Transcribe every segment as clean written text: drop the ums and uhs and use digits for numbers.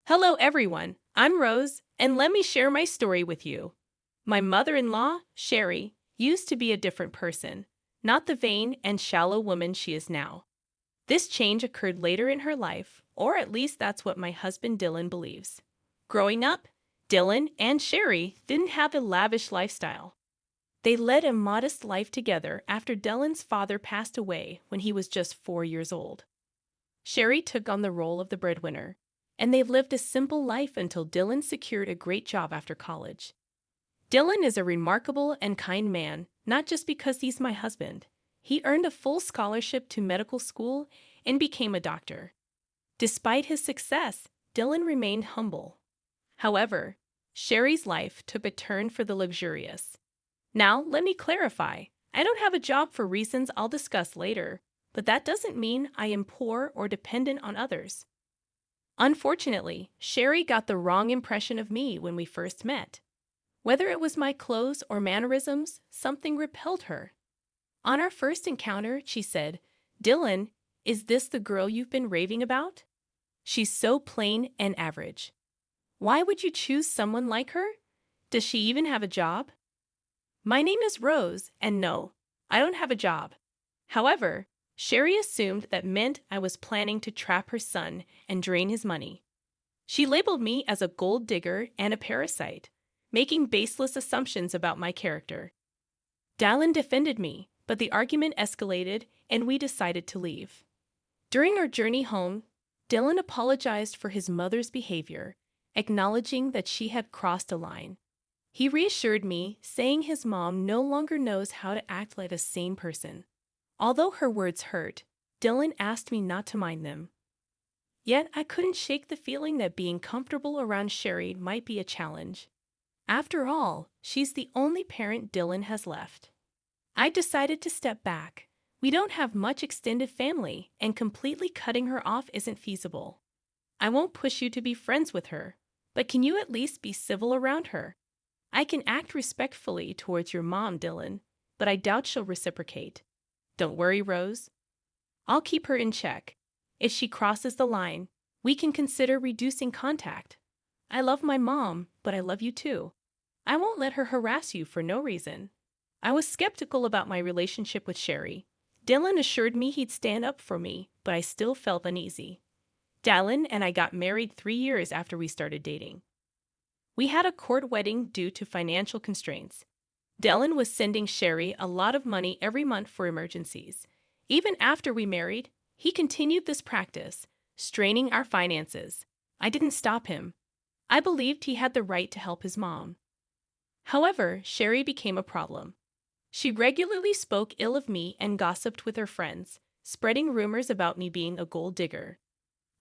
Hello, everyone. I'm Rose, and let me share my story with you. My mother-in-law, Sherry, used to be a different person, not the vain and shallow woman she is now. This change occurred later in her life, or at least that's what my husband Dylan believes. Growing up, Dylan and Sherry didn't have a lavish lifestyle. They led a modest life together after Dylan's father passed away when he was just 4 years old. Sherry took on the role of the breadwinner, and they lived a simple life until Dylan secured a great job after college. Dylan is a remarkable and kind man, not just because he's my husband. He earned a full scholarship to medical school and became a doctor. Despite his success, Dylan remained humble. However, Sherry's life took a turn for the luxurious. Now, let me clarify. I don't have a job for reasons I'll discuss later, but that doesn't mean I am poor or dependent on others. Unfortunately, Sherry got the wrong impression of me when we first met. Whether it was my clothes or mannerisms, something repelled her. On our first encounter, she said, "Dylan, is this the girl you've been raving about? She's so plain and average. Why would you choose someone like her? Does she even have a job?" My name is Rose, and no, I don't have a job. However, Sherry assumed that meant I was planning to trap her son and drain his money. She labeled me as a gold digger and a parasite, making baseless assumptions about my character. Dylan defended me, but the argument escalated and we decided to leave. During our journey home, Dylan apologized for his mother's behavior, acknowledging that she had crossed a line. He reassured me, saying his mom no longer knows how to act like a sane person. Although her words hurt, Dylan asked me not to mind them. Yet I couldn't shake the feeling that being comfortable around Sherry might be a challenge. After all, she's the only parent Dylan has left. I decided to step back. We don't have much extended family, and completely cutting her off isn't feasible. I won't push you to be friends with her, but can you at least be civil around her? I can act respectfully towards your mom, Dylan, but I doubt she'll reciprocate. Don't worry, Rose. I'll keep her in check. If she crosses the line, we can consider reducing contact. I love my mom, but I love you too. I won't let her harass you for no reason. I was skeptical about my relationship with Sherry. Dylan assured me he'd stand up for me, but I still felt uneasy. Dylan and I got married 3 years after we started dating. We had a court wedding due to financial constraints. Dylan was sending Sherry a lot of money every month for emergencies. Even after we married, he continued this practice, straining our finances. I didn't stop him. I believed he had the right to help his mom. However, Sherry became a problem. She regularly spoke ill of me and gossiped with her friends, spreading rumors about me being a gold digger.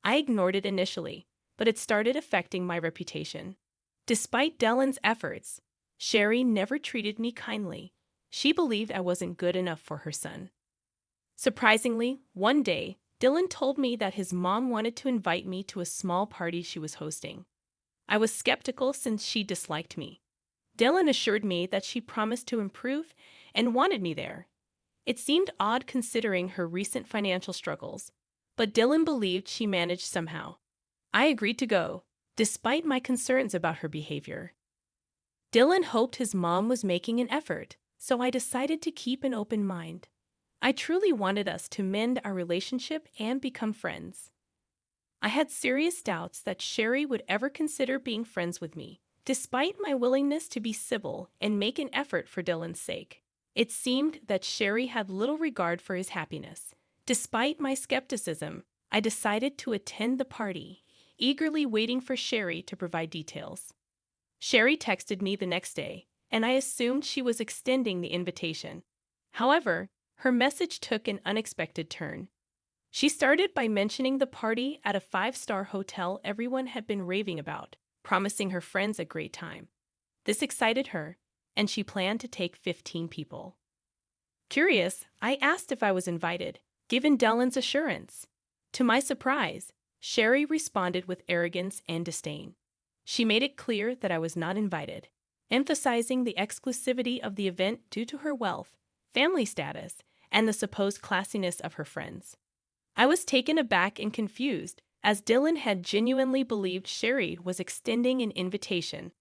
I ignored it initially, but it started affecting my reputation. Despite Dylan's efforts, Sherry never treated me kindly. She believed I wasn't good enough for her son. Surprisingly, one day, Dylan told me that his mom wanted to invite me to a small party she was hosting. I was skeptical since she disliked me. Dylan assured me that she promised to improve and wanted me there. It seemed odd considering her recent financial struggles, but Dylan believed she managed somehow. I agreed to go, despite my concerns about her behavior. Dylan hoped his mom was making an effort, so I decided to keep an open mind. I truly wanted us to mend our relationship and become friends. I had serious doubts that Sherry would ever consider being friends with me, despite my willingness to be civil and make an effort for Dylan's sake. It seemed that Sherry had little regard for his happiness. Despite my skepticism, I decided to attend the party, eagerly waiting for Sherry to provide details. Sherry texted me the next day, and I assumed she was extending the invitation. However, her message took an unexpected turn. She started by mentioning the party at a 5-star hotel everyone had been raving about, promising her friends a great time. This excited her, and she planned to take 15 people. Curious, I asked if I was invited, given Dylan's assurance. To my surprise, Sherry responded with arrogance and disdain. She made it clear that I was not invited, emphasizing the exclusivity of the event due to her wealth, family status, and the supposed classiness of her friends. I was taken aback and confused, as Dylan had genuinely believed Sherry was extending an invitation.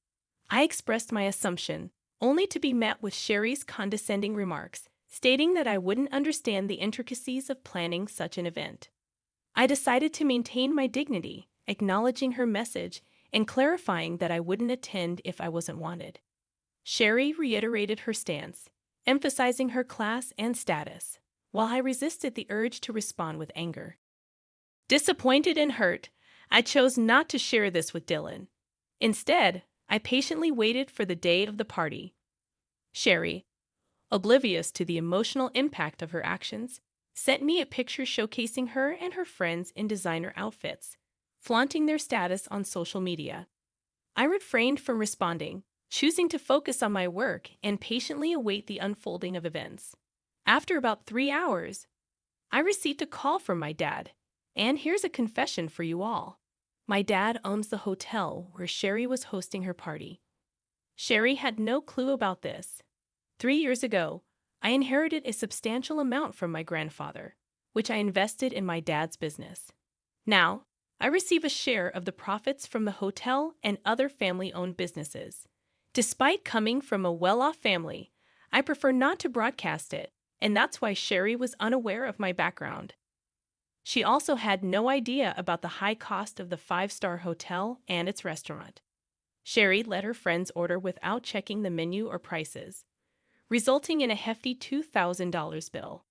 I expressed my assumption, only to be met with Sherry's condescending remarks, stating that I wouldn't understand the intricacies of planning such an event. I decided to maintain my dignity, acknowledging her message and clarifying that I wouldn't attend if I wasn't wanted. Sherry reiterated her stance, emphasizing her class and status, while I resisted the urge to respond with anger. Disappointed and hurt, I chose not to share this with Dylan. Instead, I patiently waited for the day of the party. Sherry, oblivious to the emotional impact of her actions, sent me a picture showcasing her and her friends in designer outfits, flaunting their status on social media. I refrained from responding, choosing to focus on my work and patiently await the unfolding of events. After about 3 hours, I received a call from my dad, and here's a confession for you all. My dad owns the hotel where Sherry was hosting her party. Sherry had no clue about this. 3 years ago, I inherited a substantial amount from my grandfather, which I invested in my dad's business. Now, I receive a share of the profits from the hotel and other family-owned businesses. Despite coming from a well-off family, I prefer not to broadcast it, and that's why Sherry was unaware of my background. She also had no idea about the high cost of the 5-star hotel and its restaurant. Sherry let her friends order without checking the menu or prices, resulting in a hefty $2,000 bill.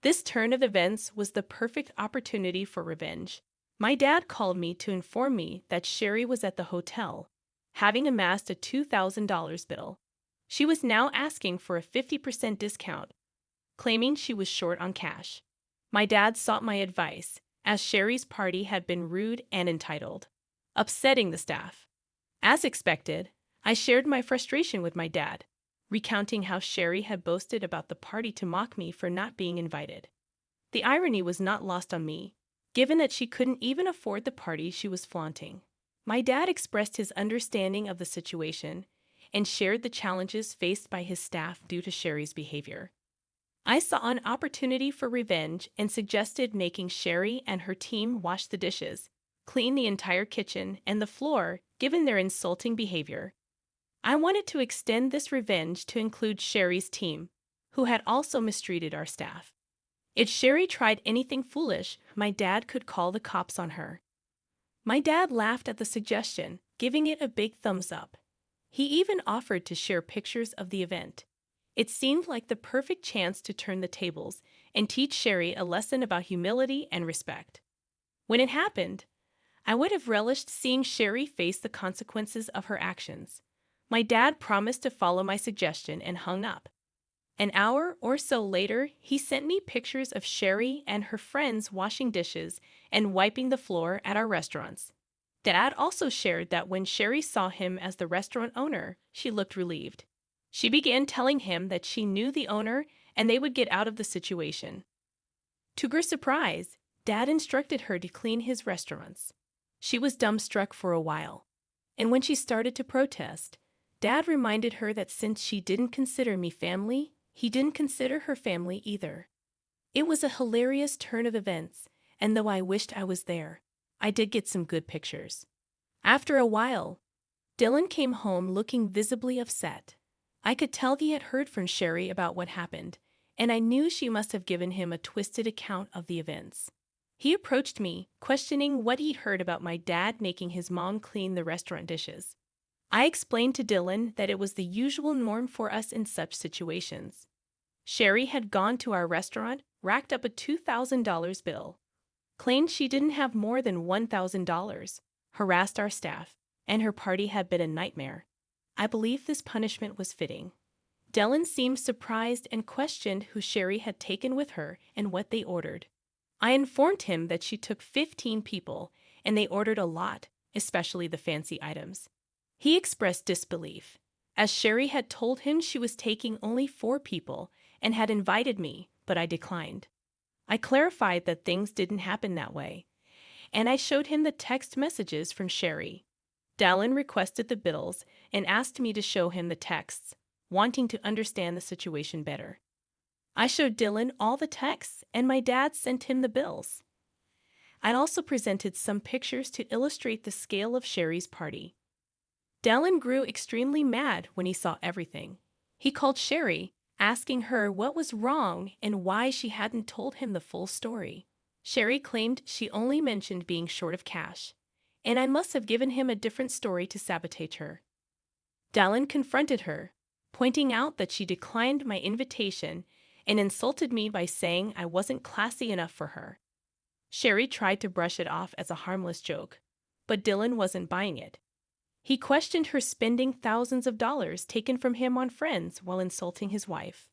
This turn of events was the perfect opportunity for revenge. My dad called me to inform me that Sherry was at the hotel, having amassed a $2,000 bill. She was now asking for a 50% discount, claiming she was short on cash. My dad sought my advice, as Sherry's party had been rude and entitled, upsetting the staff. As expected, I shared my frustration with my dad, recounting how Sherry had boasted about the party to mock me for not being invited. The irony was not lost on me, given that she couldn't even afford the party she was flaunting. My dad expressed his understanding of the situation and shared the challenges faced by his staff due to Sherry's behavior. I saw an opportunity for revenge and suggested making Sherry and her team wash the dishes, clean the entire kitchen and the floor, given their insulting behavior. I wanted to extend this revenge to include Sherry's team, who had also mistreated our staff. If Sherry tried anything foolish, my dad could call the cops on her. My dad laughed at the suggestion, giving it a big thumbs up. He even offered to share pictures of the event. It seemed like the perfect chance to turn the tables and teach Sherry a lesson about humility and respect. When it happened, I would have relished seeing Sherry face the consequences of her actions. My dad promised to follow my suggestion and hung up. An hour or so later, he sent me pictures of Sherry and her friends washing dishes and wiping the floor at our restaurants. Dad also shared that when Sherry saw him as the restaurant owner, she looked relieved. She began telling him that she knew the owner and they would get out of the situation. To her surprise, Dad instructed her to clean his restaurants. She was dumbstruck for a while, and when she started to protest, Dad reminded her that since she didn't consider me family, he didn't consider her family either. It was a hilarious turn of events, and though I wished I was there, I did get some good pictures. After a while, Dylan came home looking visibly upset. I could tell he had heard from Sherry about what happened, and I knew she must have given him a twisted account of the events. He approached me, questioning what he'd heard about my dad making his mom clean the restaurant dishes. I explained to Dylan that it was the usual norm for us in such situations. Sherry had gone to our restaurant, racked up a $2,000 bill, claimed she didn't have more than $1,000, harassed our staff, and her party had been a nightmare. I believe this punishment was fitting. Dylan seemed surprised and questioned who Sherry had taken with her and what they ordered. I informed him that she took 15 people, and they ordered a lot, especially the fancy items. He expressed disbelief, as Sherry had told him she was taking only 4 people and had invited me, but I declined. I clarified that things didn't happen that way, and I showed him the text messages from Sherry. Dylan requested the bills and asked me to show him the texts, wanting to understand the situation better. I showed Dylan all the texts, and my dad sent him the bills. I also presented some pictures to illustrate the scale of Sherry's party. Dylan grew extremely mad when he saw everything. He called Sherry, asking her what was wrong and why she hadn't told him the full story. Sherry claimed she only mentioned being short of cash, and I must have given him a different story to sabotage her. Dylan confronted her, pointing out that she declined my invitation and insulted me by saying I wasn't classy enough for her. Sherry tried to brush it off as a harmless joke, but Dylan wasn't buying it. He questioned her spending thousands of dollars taken from him on friends while insulting his wife.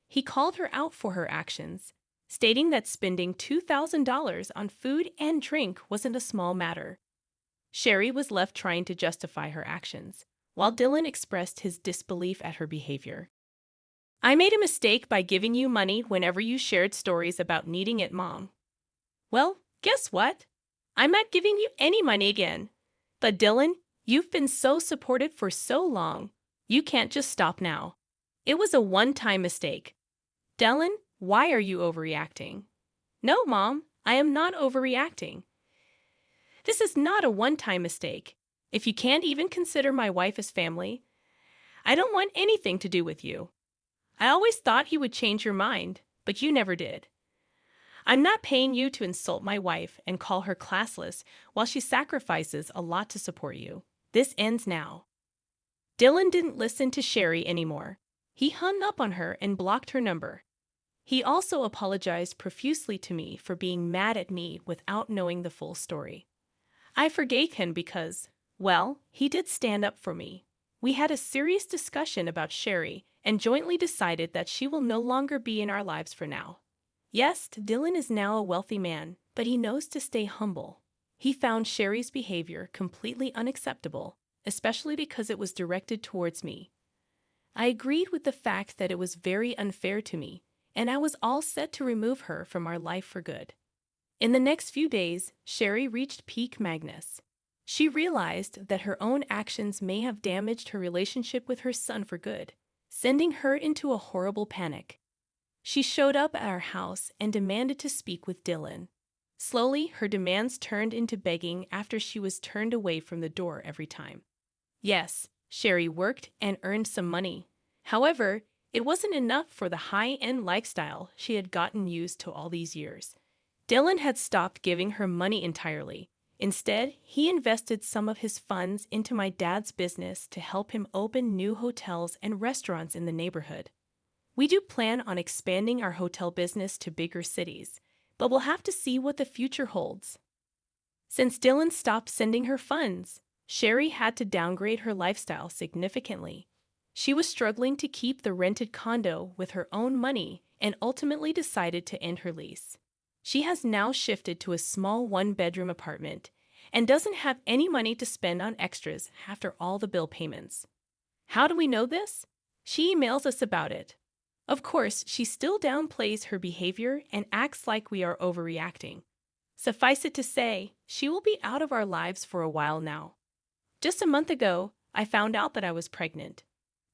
He called her out for her actions, stating that spending $2,000 on food and drink wasn't a small matter. Sherry was left trying to justify her actions, while Dylan expressed his disbelief at her behavior. I made a mistake by giving you money whenever you shared stories about needing it, Mom. Well, guess what? I'm not giving you any money again. But Dylan, you've been so supportive for so long. You can't just stop now. It was a one-time mistake. Dylan, why are you overreacting? No, Mom, I am not overreacting. This is not a one-time mistake. If you can't even consider my wife as family, I don't want anything to do with you. I always thought he would change your mind, but you never did. I'm not paying you to insult my wife and call her classless while she sacrifices a lot to support you. This ends now. Dylan didn't listen to Sherry anymore. He hung up on her and blocked her number. He also apologized profusely to me for being mad at me without knowing the full story. I forgave him because, well, he did stand up for me. We had a serious discussion about Sherry and jointly decided that she will no longer be in our lives for now. Yes, Dylan is now a wealthy man, but he knows to stay humble. He found Sherry's behavior completely unacceptable, especially because it was directed towards me. I agreed with the fact that it was very unfair to me, and I was all set to remove her from our life for good. In the next few days, Sherry reached peak madness. She realized that her own actions may have damaged her relationship with her son for good, sending her into a horrible panic. She showed up at our house and demanded to speak with Dylan. Slowly, her demands turned into begging after she was turned away from the door every time. Yes, Sherry worked and earned some money. However, it wasn't enough for the high-end lifestyle she had gotten used to all these years. Dylan had stopped giving her money entirely. Instead, he invested some of his funds into my dad's business to help him open new hotels and restaurants in the neighborhood. We do plan on expanding our hotel business to bigger cities, but we'll have to see what the future holds. Since Dylan stopped sending her funds, Sherry had to downgrade her lifestyle significantly. She was struggling to keep the rented condo with her own money and ultimately decided to end her lease. She has now shifted to a small one-bedroom apartment and doesn't have any money to spend on extras after all the bill payments. How do we know this? She emails us about it. Of course, she still downplays her behavior and acts like we are overreacting. Suffice it to say, she will be out of our lives for a while now. Just a month ago, I found out that I was pregnant.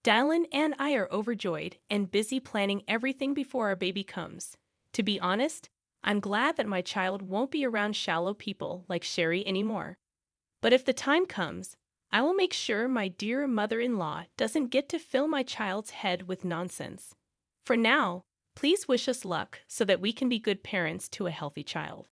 Dylan and I are overjoyed and busy planning everything before our baby comes. To be honest, I'm glad that my child won't be around shallow people like Sherry anymore. But if the time comes, I will make sure my dear mother-in-law doesn't get to fill my child's head with nonsense. For now, please wish us luck so that we can be good parents to a healthy child.